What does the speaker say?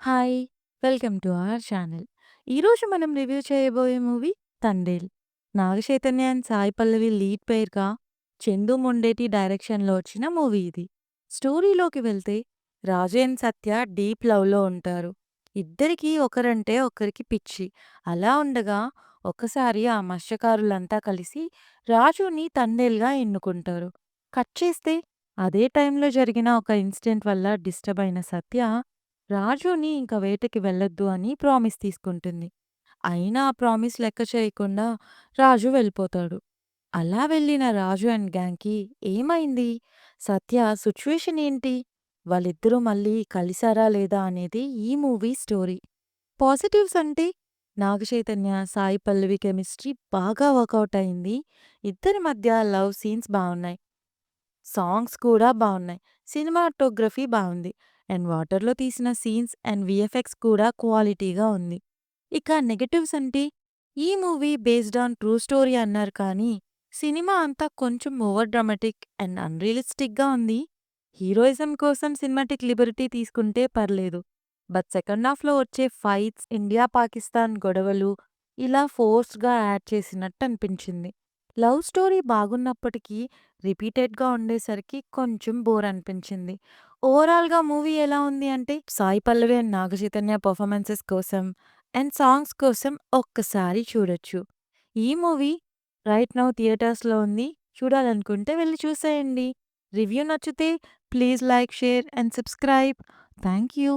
Hi! Welcome to our channel. ఈరోజు మనం review చేయబోయే movie 'Thandel'. Naga Chaitanya and Sai Pallavi lead పెయిర్‌గా, చందు మొండేటి డైరెక్షన్‌లో వచ్చిన మూవీ ఇది. స్టోరీలోకి వెళ్తే రాజు అండ్ సత్య డీప్ లవ్‌లో ఉంటారు. ఇద్దరికీ ఒకరంటే ఒకరికి పిచ్చి. అలా ఉండగా ఒకసారి ఆ మత్స్యకారులంతా కలిసి రాజుని తండేల్‌గా ఎన్నుకుంటారు. కట్ చేస్తే అదే టైంలో జరిగిన ఒక ఇన్సిడెంట్ వల్ల డిస్టర్బ్ అయిన సత్య రాజుని ఇంక వేటకి వెళ్ళొద్దు అని ప్రామిస్ తీసుకుంటుంది. అయినా ఆ ప్రామిస్ లెక్క చేయకుండా రాజు వెళ్ళిపోతాడు. అలా వెళ్ళిన రాజు అండ్ గ్యాంగ్‌కి ఏమైంది? సత్య సిట్యుయేషన్ ఏంటి? వాళ్ళిద్దరూ మళ్ళీ కలిసారా లేదా అనేది ఈ మూవీ స్టోరీ. పాజిటివ్స్ అంటే నాగచైతన్య, సాయి పల్లవి కెమిస్ట్రీ బాగా వర్కౌట్ అయింది. ఇద్దరి మధ్య లవ్ సీన్స్ బావున్నాయి. సాంగ్స్ కూడా బావున్నాయి. సినిమాటోగ్రఫీ బావుంది. అండ్ వాటర్‌లో తీసిన సీన్స్ అండ్ వీఎఫ్ఎక్స్ కూడా క్వాలిటీగా ఉంది. ఇక నెగెటివ్స్ అంటే ఈ movie based on true story అన్నారు కానీ, సినిమా అంతా కొంచెం ఓవర్ డ్రామాటిక్ అండ్ అన్‌రియలిస్టిక్‌గా ఉంది. హీరోయిజం కోసం సినిమాటిక్ లిబర్టీ తీసుకుంటే పర్లేదు. బట్ సెకండ్ హాఫ్‌లో వచ్చే ఫైట్స్, ఇండియా, పాకిస్తాన్ గొడవలు ఇలా ఫోర్స్డ్‌గా యాడ్ చేసినట్టు అనిపించింది. లవ్ స్టోరీ బాగున్నప్పటికీ రిపీటెడ్‌గా ఉండేసరికి కొంచెం బోర్ అనిపించింది. ఓవరాల్‌గా మూవీ ఎలా ఉంది అంటే, సాయి పల్లవి అండ్ నాగ చైతన్య పెర్ఫార్మన్సెస్ కోసం అండ్ సాంగ్స్ కోసం ఒక్కసారి చూడొచ్చు. ఈ మూవీ రైట్ నౌ థియేటర్స్‌లో ఉంది. చూడాలనుకుంటే వెళ్లి చూసేయండి. రివ్యూ నచ్చితే please like, share and subscribe. Thank you.